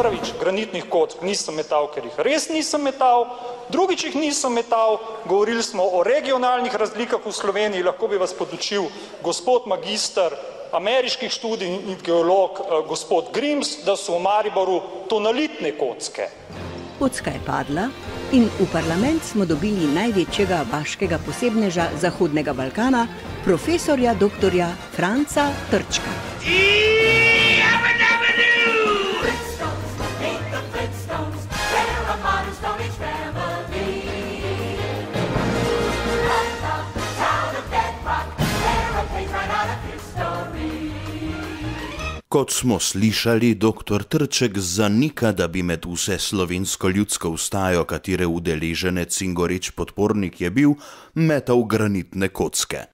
Prvič, granitnih kock nisem metal, ker jih res nisem metal. Drugič jih nisem metal, govorili smo o regionalnih razlikah v Sloveniji, lahko bi vas podučil gospod magister ameriških študij in geolog gospod Grims, da so v Mariboru tonalitne kocke. Kocka je padla in v parlament smo dobili največjega vaškega posebneža Zahodnega Balkana, profesorja doktorja Franca Trčka. Kot smo slišali, dr. Trček zanika, da bi med vse slovensko ljudsko vstajo, katere udeleženec in goreč podpornik je bil, metal granitne kocke.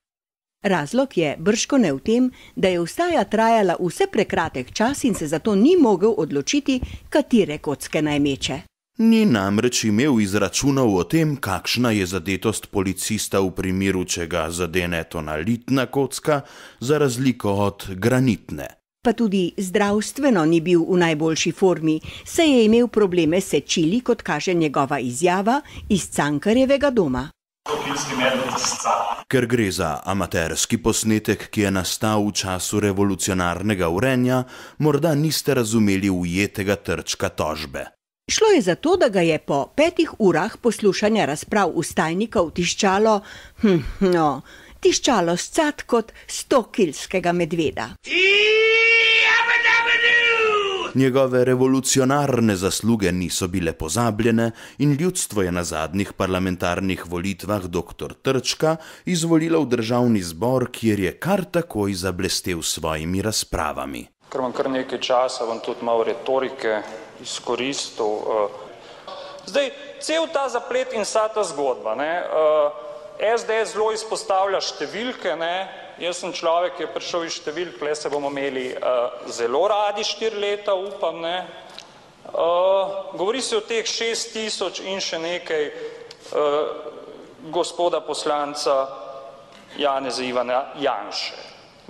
Razlog je bržkone v tem, da je vstaja trajala vse prekratek čas in se zato ni mogel odločiti, katere kocke naj meče. Ni namreč imel izračunov o tem, kakšna je zadetost policista v primeru, če ga zadene tonalitna kocka, za razliko od granitne. Pa tudi zdravstveno ni bil v najboljši formi, saj je imel probleme s sečili, kot kaže njegova izjava iz Cankarjevega doma. Ker gre za amaterski posnetek, ki je nastal v času revolucionarnega urenja, morda niste razumeli ujetega Trčka tožbe. Šlo je za to, da ga je po 5 urah poslušanja razprav vstajnikov tiščalo scat kot 100-kilskega medveda. Njegove revolucionarne zasluge niso bile pozabljene in ljudstvo je na zadnjih parlamentarnih volitvah dr. Trčka izvolilo v državni zbor, kjer je kar takoj zablestel s svojimi razpravami. Ker imam kar nekaj časa, bom tudi malo retorike izkoristil. Zdaj, cel ta zaplet in vsa ta zgodba, SDS zelo izpostavlja številke, Jaz sem človek, ki je prišel iz številk, tle se bomo imeli zelo radi 4 leta, upam, Govori se o teh 6000 in še nekaj gospoda poslanca Janeza Ivana Janše.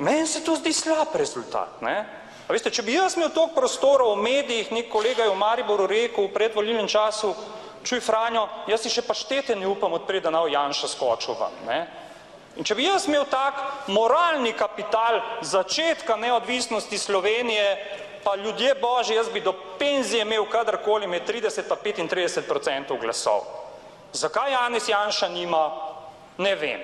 Meni se to zdi slab rezultat, A veste, če bi jaz imel toliko prostora v medijih, nek kolega je v Mariboru rekel v predvolilnem času, čuj Franjo, jaz si še paštete ne upam odpreti, da naj Janša skočil vam, In če bi jaz imel tak moralni kapital začetka neodvisnosti Slovenije, pa ljudje božji, jaz bi do penzije imel kadarkoli med 30 pa 35% glasov. Zakaj Janez Janša nima, ne vem.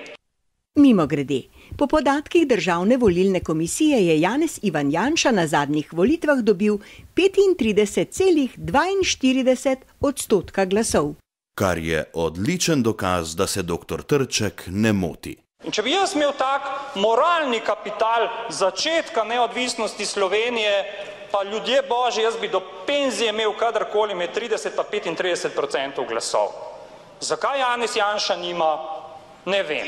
Mimogrede, po podatkih Državne volilne komisije je Janez Ivan Janša na zadnjih volitvah dobil 35,42% glasov. Kar je odličen dokaz, da se dr. Trček ne moti. In če bi jaz imel tak moralni kapital začetka neodvisnosti Slovenije, pa ljudje božji, jaz bi do penzije imel kadarkoli med 30 pa 35% glasov. Zakaj Janez Janša nima, ne vem.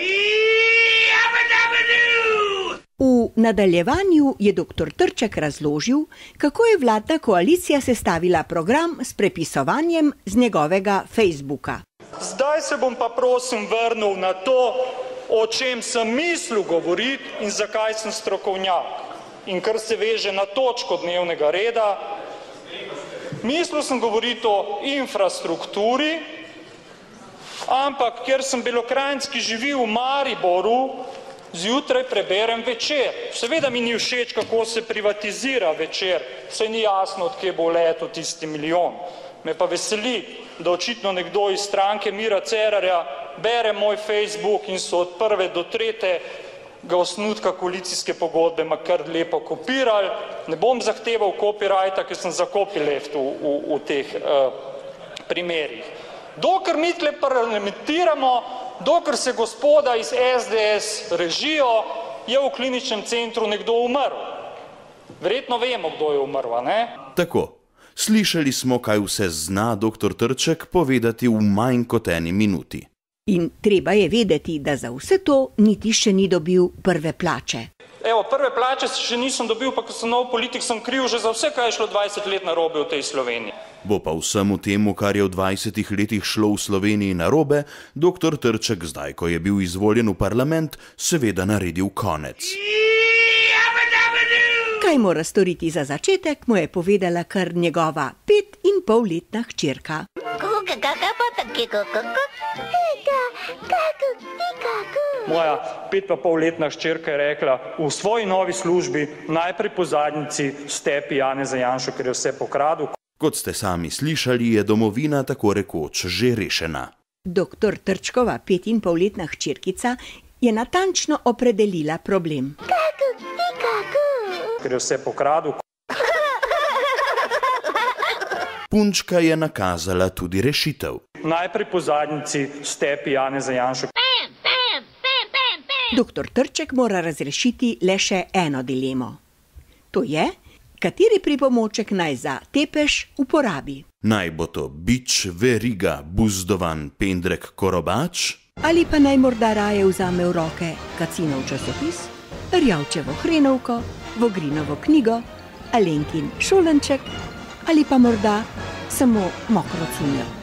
V nadaljevanju je dr. Trček razložil, kako je vladna koalicija sestavila program s prepisovanjem z njegovega Facebooka. Zdaj se bom pa prosim vrnil na to, o čem sem mislil govoriti in zakaj sem strokovnjak. In kar se veže na točko dnevnega reda, mislil sem govoriti o infrastrukturi, ampak ker sem Belokranjec, ki živi v Mariboru, zjutraj preberem Večer. Seveda mi ni všeč, kako se privatizira Večer, saj ni jasno, od kje bo letel tisti milijon. Me pa veseli, da očitno nekdo iz stranke Mira Cerarja bere moj Facebook in so od 1. do 3. osnutka koalicijske pogodbe ma kar lepo kopirali. Ne bom zahteval copyrighta, ker sem za copyleft v teh primerih. Dokler mi tle parlamentiramo, dokler se gospoda iz SDS režijo, je v kliničnem centru nekdo umrl. Verjetno vemo, kdo je umrl, Tako. Slišali smo, kaj vse zna dr. Trček povedati v manj kot 1 minuti. In treba je vedeti, da za vse to niti še ni dobil prve plače. Prve plače še nisem dobil, pa ko sem nov politik, sem kriv že za vse, kaj je šlo 20 let narobe v tej Sloveniji. Bo pa vsemu temu, kar je v 20 letih šlo v Sloveniji narobe, dr. Trček zdaj, ko je bil izvoljen v parlament, seveda naredil konec. Kaj mora storiti za začetek, mu je povedala kar njegova 5,5-letna hčerka. Moja 5,5-letna hčerka je rekla, v svoji novi službi najprej po zadnjici stepi Janeza Janšo, ker je vse pokradil. Kot ste sami slišali, je domovina tako rekoč že rešena. Doktor Trčkova 5,5-letna hčerkica je natančno opredelila problem. Ker je vse pokradil. Punčka je nakazala tudi rešitev. Najprej po zadnjici stepi Janeza Janšo. Doktor Trček mora razrešiti le še eno dilemo. To je, kateri pripomoček naj za tepež uporabi. Naj bo to bič, veriga, buzdovan, pendrek, korobač? Ali pa naj morda raje vzame v roke Kacinov časopis, Rjavčevo hrenovko, Vogrinovo knjigo, Alenkin šolenček ali pa morda samo mokro cunjo.